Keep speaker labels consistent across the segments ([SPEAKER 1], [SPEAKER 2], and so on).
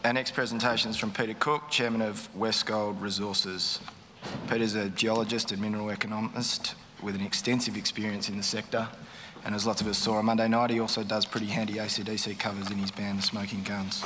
[SPEAKER 1] Our next presentation is from Peter Cook, Chairman of WestGold Resources. Peter's a geologist and mineral economist with an extensive experience in the sector, and as lots of us saw on Monday night, he also does pretty handy AC/DC covers in his band, The Smoking Guns.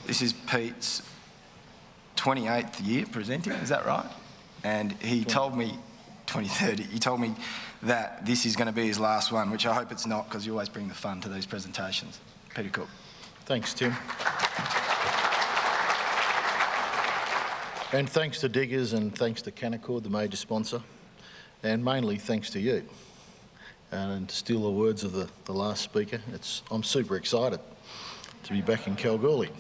[SPEAKER 1] This is Pete's 28th year presenting, is that right? And he told me, 2030, he told me that this is going to be his last one, which I hope it's not, because you always bring the fun to these presentations. Peter Cook.
[SPEAKER 2] Thanks, Tim. And thanks to Diggers and thanks to Canaccord, the major sponsor, and mainly thanks to you. And to steal the words of the last speaker, I'm super excited to be back in Kalgoorlie.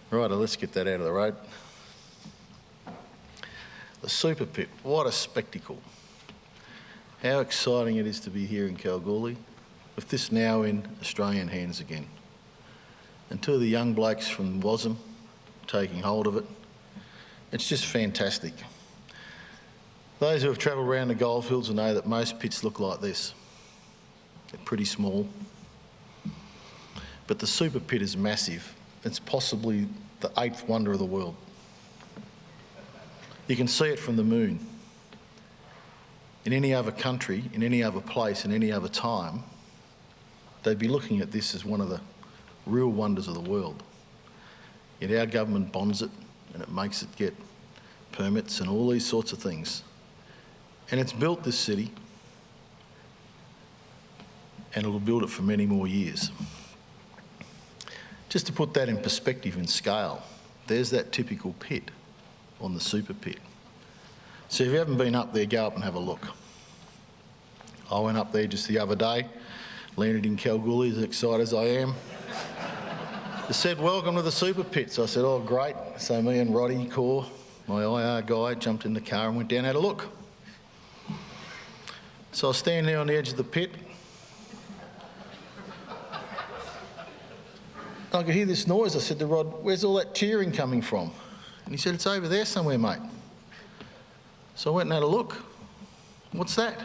[SPEAKER 2] Right, let's get that out of the road. The super pit, what a spectacle. How exciting it is to be here in Kalgoorlie, with this now in Australian hands again. And two of the young blokes from WASM taking hold of it. It's just fantastic. Those who have travelled around the goldfields will know that most pits look like this. They're pretty small. But the super pit is massive. It's possibly the 8th wonder of the world. You can see it from the moon. In any other country, in any other place, in any other time, they'd be looking at this as one of the real wonders of the world. Yet our government bonds it and it makes it get permits and all these sorts of things. And it's built this city and it'll build it for many more years. Just to put that in perspective and scale, there's that typical pit on the super pit. So if you haven't been up there, go up and have a look. I went up there just the other day, landed in Kalgoorlie, as excited as I am. They said, welcome to the super pits. I said, oh, great. So me and Roddy Core, my IR guy, jumped in the car and went down and had a look. So I was standing there on the edge of the pit. I could hear this noise. I said to Rod, where's all that cheering coming from? And he said, it's over there somewhere, mate. So I went and had a look. What's that?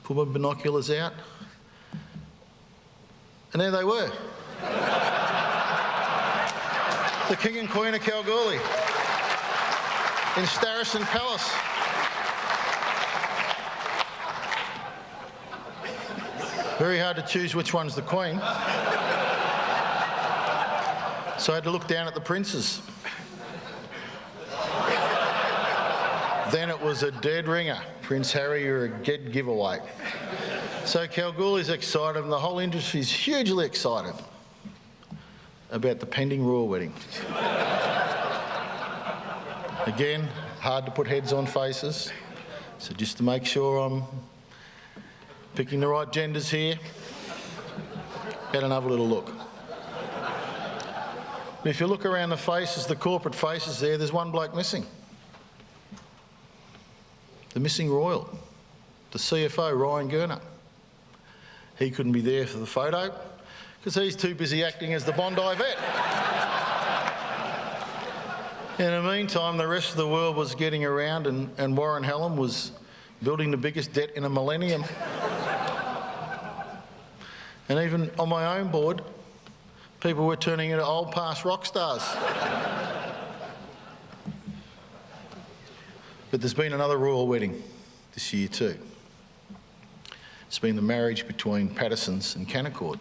[SPEAKER 2] Put my binoculars out. And there they were. The King and Queen of Kalgoorlie in Starrison Palace. Very hard to choose which one's the Queen. So I had to look down at the princes. Then it was a dead ringer. Prince Harry, you're a dead giveaway. So Kalgoorlie's excited and the whole industry's hugely excited about the pending royal wedding. Again, hard to put heads on faces. So just to make sure I'm picking the right genders here, had another little look. If you look around the faces, the corporate faces there's one bloke missing. The missing royal, the CFO, Ryan Gurner. He couldn't be there for the photo because he's too busy acting as the Bondi vet. In the meantime, the rest of the world was getting around and Warren Hallam was building the biggest debt in a millennium. And even on my own board, people were turning into old past rock stars. But there's been another royal wedding this year too. It's been the marriage between Patterson's and Canaccord.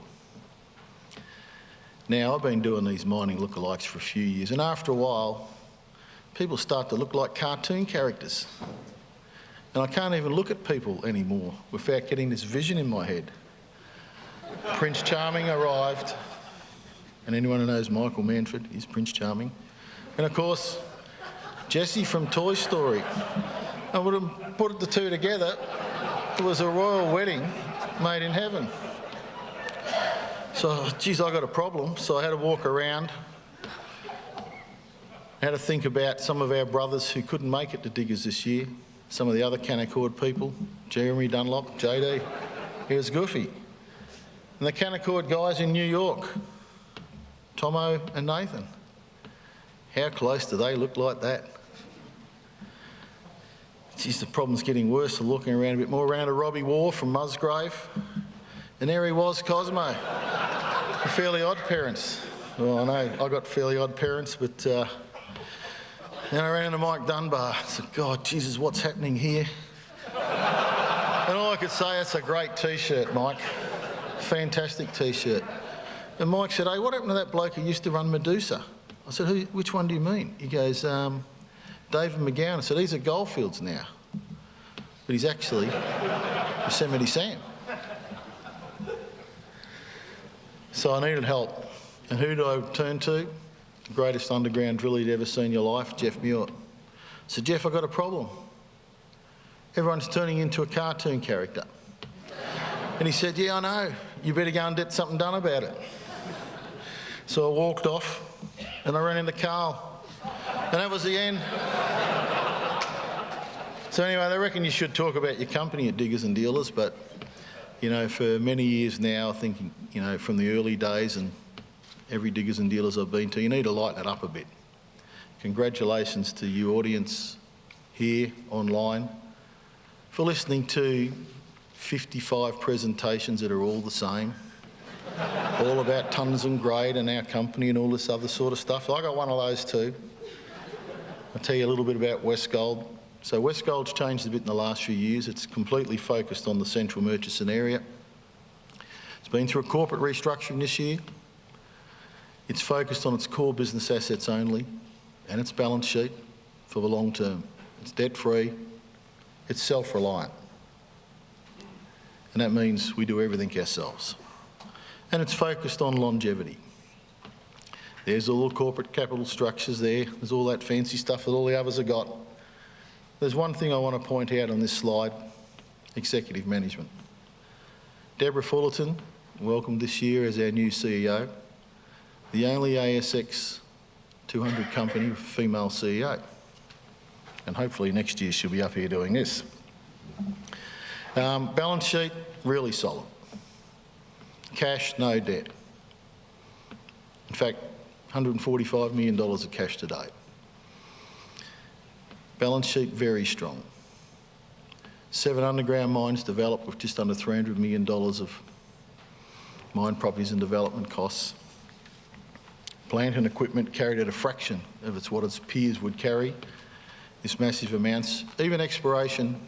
[SPEAKER 2] Now, I've been doing these mining lookalikes for a few years, and after a while, people start to look like cartoon characters. And I can't even look at people anymore without getting this vision in my head. Prince Charming arrived, and anyone who knows Michael Manford is Prince Charming. And of course, Jessie from Toy Story. I would have put the two together. It was a royal wedding made in heaven. So, geez, I got a problem. So I had to walk around, had to think about some of our brothers who couldn't make it to Diggers this year, some of the other Canaccord people, Jeremy Dunlop, JD. He was goofy. And the Canaccord guys in New York, Tomo and Nathan. How close do they look like that? Geez, the problem's getting worse. I'm looking around a bit more. Around to Robbie Waugh from Musgrave. And there he was, Cosmo. Fairly odd parents. Well, I know I got fairly odd parents, but then I ran into Mike Dunbar. I said, God, Jesus, what's happening here? And all I could say, it's a great T-shirt, Mike. Fantastic T-shirt. And Mike said, hey, what happened to that bloke who used to run Medusa? I said, which one do you mean? He goes, David McGowan. I said, he's at Goldfields now. But he's actually Yosemite Sam. So I needed help. And who do I turn to? The greatest underground driller you'd ever seen in your life, Jeff Muir. I said, Jeff, I've got a problem. Everyone's turning into a cartoon character. And he said, yeah, I know. You better go and get something done about it. So I walked off and I ran into Carl. And that was the end. So anyway, they reckon you should talk about your company at Diggers and Dealers, but, you know, for many years now, I think, you know, from the early days and every Diggers and Dealers I've been to, you need to lighten it up a bit. Congratulations to you audience here, online, for listening to 55 presentations that are all the same, all about tons and grade and our company and all this other sort of stuff. I got one of those too. I'll tell you a little bit about WestGold. So WestGold's changed a bit in the last few years. It's completely focused on the Central Murchison area. It's been through a corporate restructuring this year. It's focused on its core business assets only and its balance sheet for the long term. It's debt-free, it's self-reliant. And that means we do everything ourselves. And it's focused on longevity. There's all the corporate capital structures there. There's all that fancy stuff that all the others have got. There's one thing I want to point out on this slide, executive management. Deborah Fullerton, welcome this year as our new CEO. The only ASX 200 company with a female CEO. And hopefully next year she'll be up here doing this. Balance sheet, really solid. Cash, no debt. In fact, $145 million of cash to date. Balance sheet, very strong. 7 underground mines developed with just under $300 million of mine properties and development costs. Plant and equipment carried at a fraction of what its peers would carry. This massive amounts, even exploration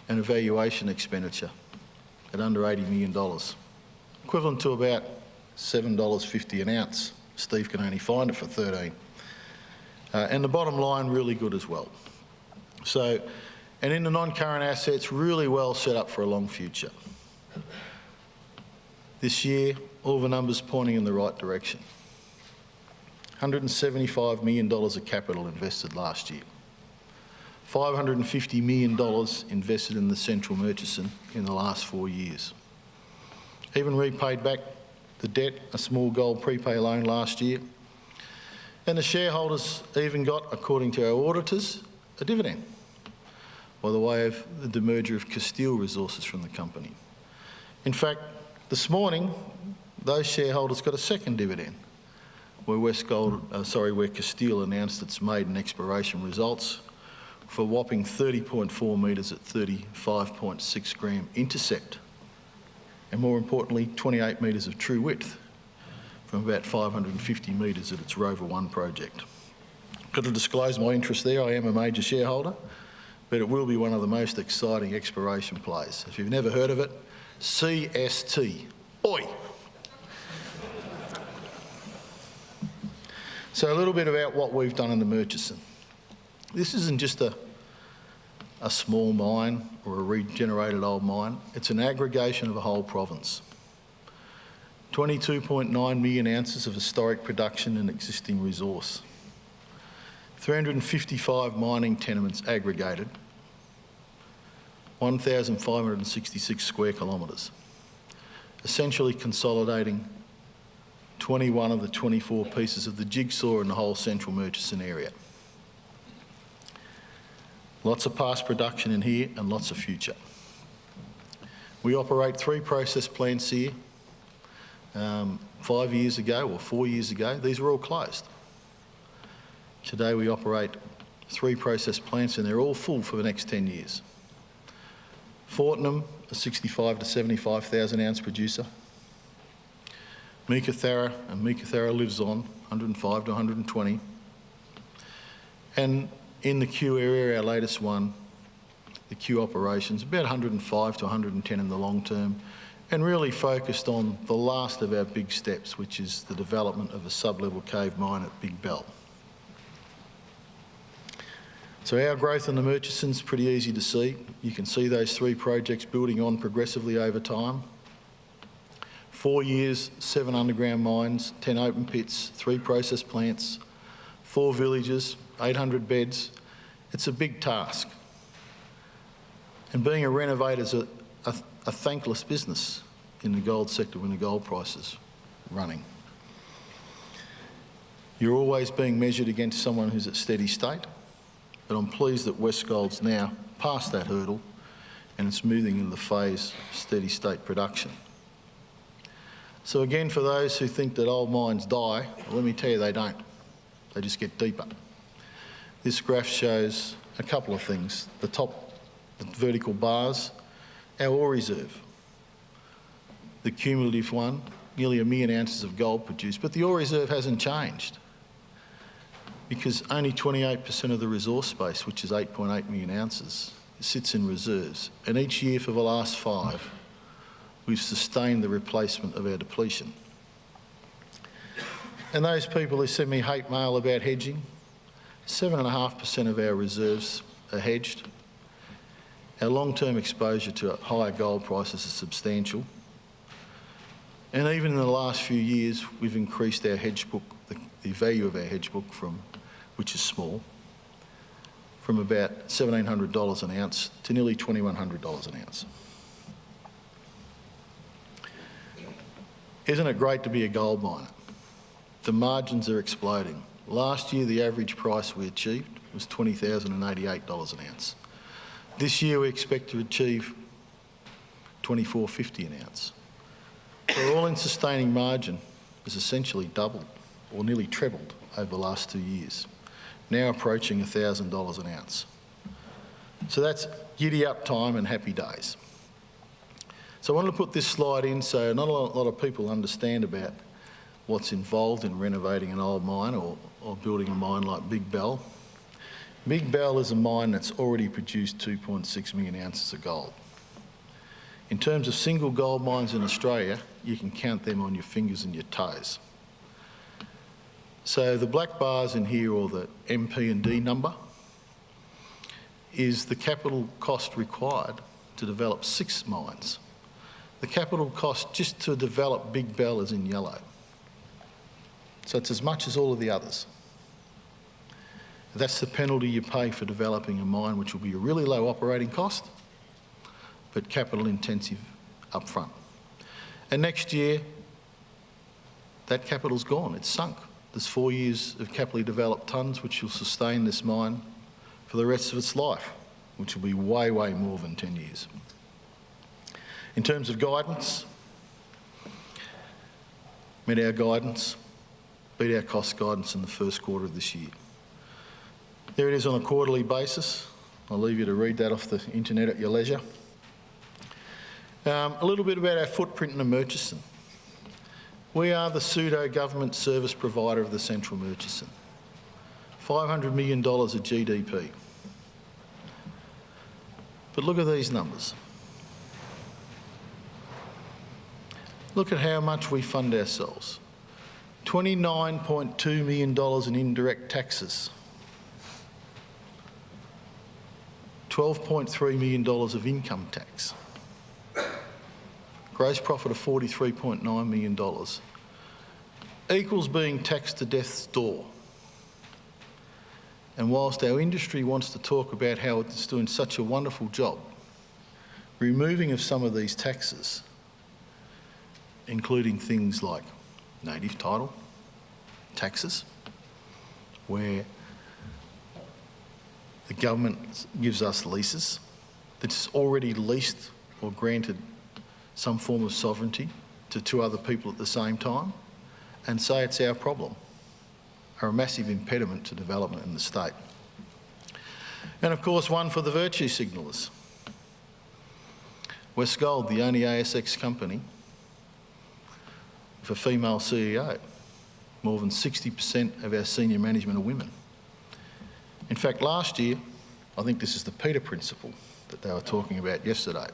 [SPEAKER 2] and evaluation expenditure at under $80 million, equivalent to about $7.50 an ounce. Steve can only find it for 13. And the bottom line, really good as well. So, and in the non-current assets, really well set up for a long future. This year, all the numbers pointing in the right direction. $175 million of capital invested last year. $550 million invested in the Central Murchison in the last 4 years. Even repaid back the debt, a small gold prepay loan last year. And the shareholders even got, according to our auditors, a dividend by the way of the demerger of Castile Resources from the company. In fact, this morning, those shareholders got a second dividend where where Castile announced its maiden exploration results for a whopping 30.4 metres at 35.6 gram intercept, and more importantly, 28 metres of true width from about 550 metres at its Rover 1 project. Got to disclose my interest there. I am a major shareholder, but it will be one of the most exciting exploration plays. If you've never heard of it, CST. Oi! So a little bit about what we've done in the Murchison. This isn't just a small mine or a regenerated old mine. It's an aggregation of a whole province. 22.9 million ounces of historic production and existing resource. 355 mining tenements aggregated. 1,566 square kilometres. Essentially consolidating 21 of the 24 pieces of the jigsaw in the whole Central Murchison area. Lots of past production in here and lots of future. We operate 3 process plants here. 5 years ago or 4 years ago, these were all closed. Today we operate 3 process plants, and they're all full for the next 10 years. Fortnum, a 65 to 75,000 ounce producer. Meekatharra, and Meekatharra lives on, 105 to 120. And in the Q area, our latest one, the Q operations, about 105 to 110 in the long term, and really focused on the last of our big steps, which is the development of a sub-level cave mine at Big Bell. So our growth in the Murchison's pretty easy to see. You can see those 3 projects building on progressively over time. 4 years, 7 underground mines, 10 open pits, 3 process plants, 4 villages, 800 beds. It's a big task. And being a renovator is a thankless business in the gold sector when the gold price is running. You're always being measured against someone who's at steady state, but I'm pleased that WestGold's now past that hurdle and it's moving in the phase of steady state production. So again, for those who think that old mines die, let me tell you they don't. They just get deeper. This graph shows a couple of things. The top, the vertical bars, our ore reserve. The cumulative one, nearly 1 million ounces of gold produced, but the ore reserve hasn't changed because only 28% of the resource space, which is 8.8 million ounces, sits in reserves. And each year for the last 5, we've sustained the replacement of our depletion. And those people who send me hate mail about hedging, 7.5% of our reserves are hedged. Our long-term exposure to higher gold prices is substantial. And even in the last few years, we've increased our hedge book, the value of our hedge book, which is small, from about $1,700 an ounce to nearly $2,100 an ounce. Isn't it great to be a gold miner? The margins are exploding. Last year, the average price we achieved was $20,088 an ounce. This year, we expect to achieve $24.50 an ounce. Our all-in sustaining margin has essentially doubled or nearly trebled over the last 2 years, now approaching $1,000 an ounce. So that's giddy up time and happy days. So I want to put this slide in so not a lot of people understand about what's involved in renovating an old mine or building a mine like Big Bell. Big Bell is a mine that's already produced 2.6 million ounces of gold. In terms of single gold mines in Australia, you can count them on your fingers and your toes. So the black bars in here, or the MP&D number, is the capital cost required to develop 6 mines. The capital cost just to develop Big Bell is in yellow. So it's as much as all of the others. That's the penalty you pay for developing a mine, which will be a really low operating cost, but capital intensive up front. And next year, that capital's gone, it's sunk. There's 4 years of capitally developed tonnes which will sustain this mine for the rest of its life, which will be way, way more than 10 years. In terms of guidance, met our guidance, beat our cost guidance in the first quarter of this year. There it is on a quarterly basis. I'll leave you to read that off the internet at your leisure. A little bit about our footprint in the Murchison. We are the pseudo-government service provider of the Central Murchison. $500 million of GDP. But look at these numbers. Look at how much we fund ourselves. $29.2 million in indirect taxes. $12.3 million of income tax. Gross profit of $43.9 million. Equals being taxed to death's door. And whilst our industry wants to talk about how it's doing such a wonderful job, removing of some of these taxes, including things like native title taxes, where the government gives us leases that's already leased or granted some form of sovereignty to 2 other people at the same time, and say it's our problem, are a massive impediment to development in the state. And of course, one for the virtue signallers. WestGold, the only ASX company with a female CEO. More than 60% of our senior management are women. In fact, last year, I think this is the Peter principle that they were talking about yesterday.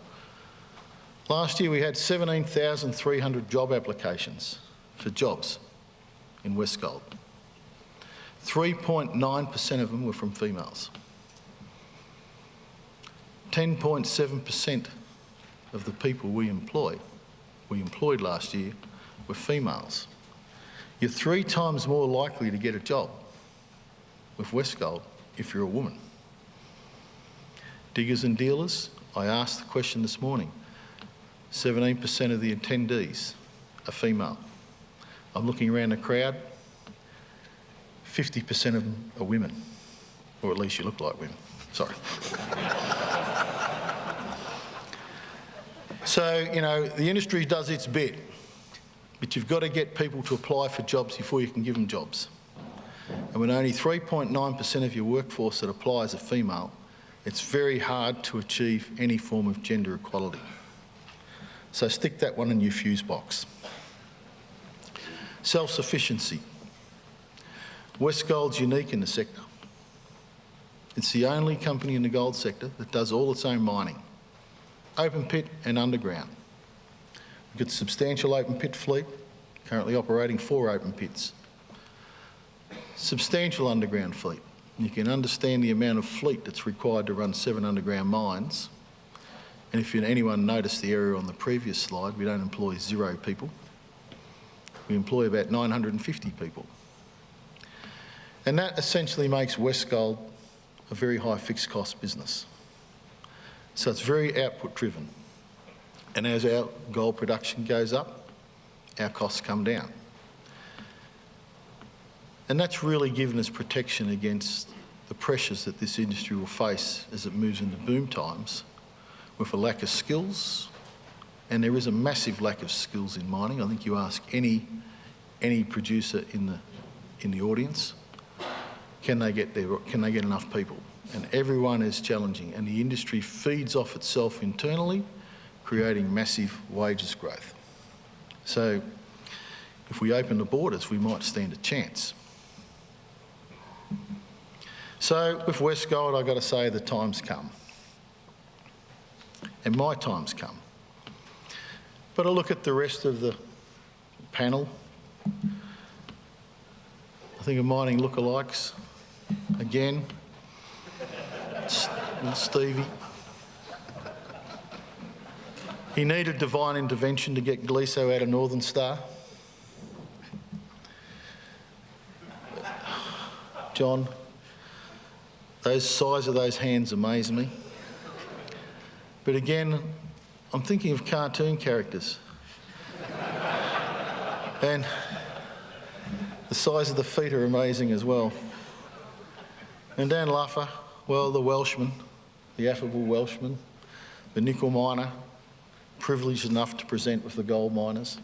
[SPEAKER 2] Last year we had 17,300 job applications for jobs in WestGold. 3.9% of them were from females. 10.7% of the people we employed last year were females. You're 3 times more likely to get a job with WestGold if you're a woman. Diggers and dealers, I asked the question this morning. 17% of the attendees are female. I'm looking around the crowd, 50% of them are women, or at least you look like women, sorry. So, you know, the industry does its bit, but you've got to get people to apply for jobs before you can give them jobs. And when only 3.9% of your workforce that applies are female, it's very hard to achieve any form of gender equality. So stick that one in your fuse box. Self-sufficiency. WestGold's unique in the sector. It's the only company in the gold sector that does all its own mining, open pit and underground. We've got a substantial open pit fleet, currently operating 4 open pits. Substantial underground fleet. You can understand the amount of fleet that's required to run 7 underground mines. And if anyone noticed the area on the previous slide, we don't employ 0 people. We employ about 950 people. And that essentially makes WestGold a very high fixed cost business. So it's very output driven. And as our gold production goes up, our costs come down. And that's really given us protection against the pressures that this industry will face as it moves into boom times, with a lack of skills, and there is a massive lack of skills in mining. I think you ask any producer in the audience, can they get enough people? And everyone is challenging, and the industry feeds off itself internally, creating massive wages growth. So if we open the borders, we might stand a chance. So with WestGold, I've got to say the time's come. And my time's come. But I look at the rest of the panel. I think of mining lookalikes. Again, Stevie. He needed divine intervention to get Gliso out of Northern Star. John, the size of those hands amaze me. But again, I'm thinking of cartoon characters. And the size of the feet are amazing as well. And Dan Luffer, well, the Welshman, the affable Welshman, the nickel miner, privileged enough to present with the gold miners.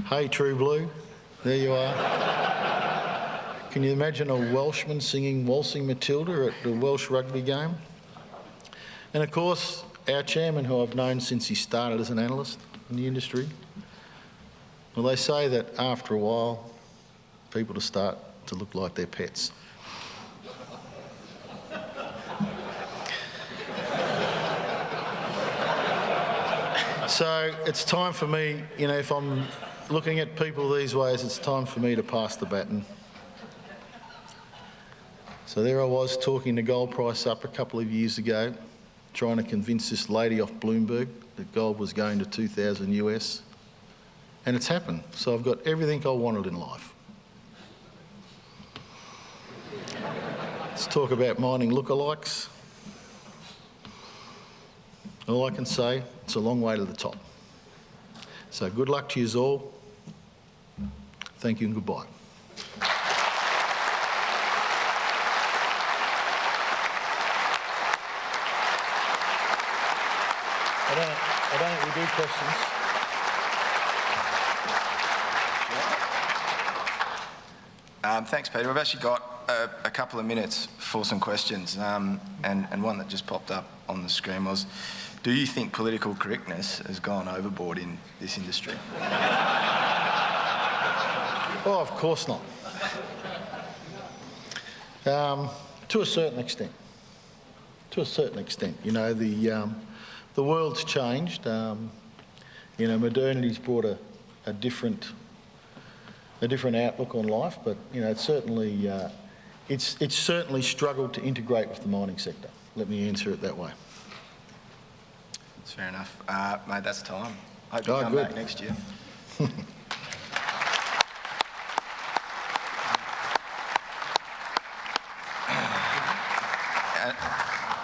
[SPEAKER 2] Hey, True Blue, there you are. Can you imagine a Welshman singing Waltzing Matilda at the Welsh rugby game? And of course, our chairman, who I've known since he started as an analyst in the industry. Well, they say that after a while, people start to look like their pets. So it's time for me, you know, if I'm looking at people these ways, it's time for me to pass the baton. So there I was talking the gold price up a couple of years ago, trying to convince this lady off Bloomberg that gold was going to 2,000 US. And it's happened. So I've got everything I wanted in life. Let's talk about mining lookalikes. All I can say, it's a long way to the top. So good luck to you all. Thank you and goodbye. I don't think we do questions.
[SPEAKER 1] Thanks, Peter. We've actually got a couple of minutes for some questions, and one that just popped up on the screen was, do you think political correctness has gone overboard in this industry?
[SPEAKER 2] Oh, of course not. To a certain extent. To a certain extent. You know, the world's changed. You know, modernity's brought a different outlook on life, but you know, it's certainly struggled to integrate with the mining sector. Let me answer it that way.
[SPEAKER 1] That's fair enough. Mate, that's time. Hope you come
[SPEAKER 2] good.
[SPEAKER 1] back next year.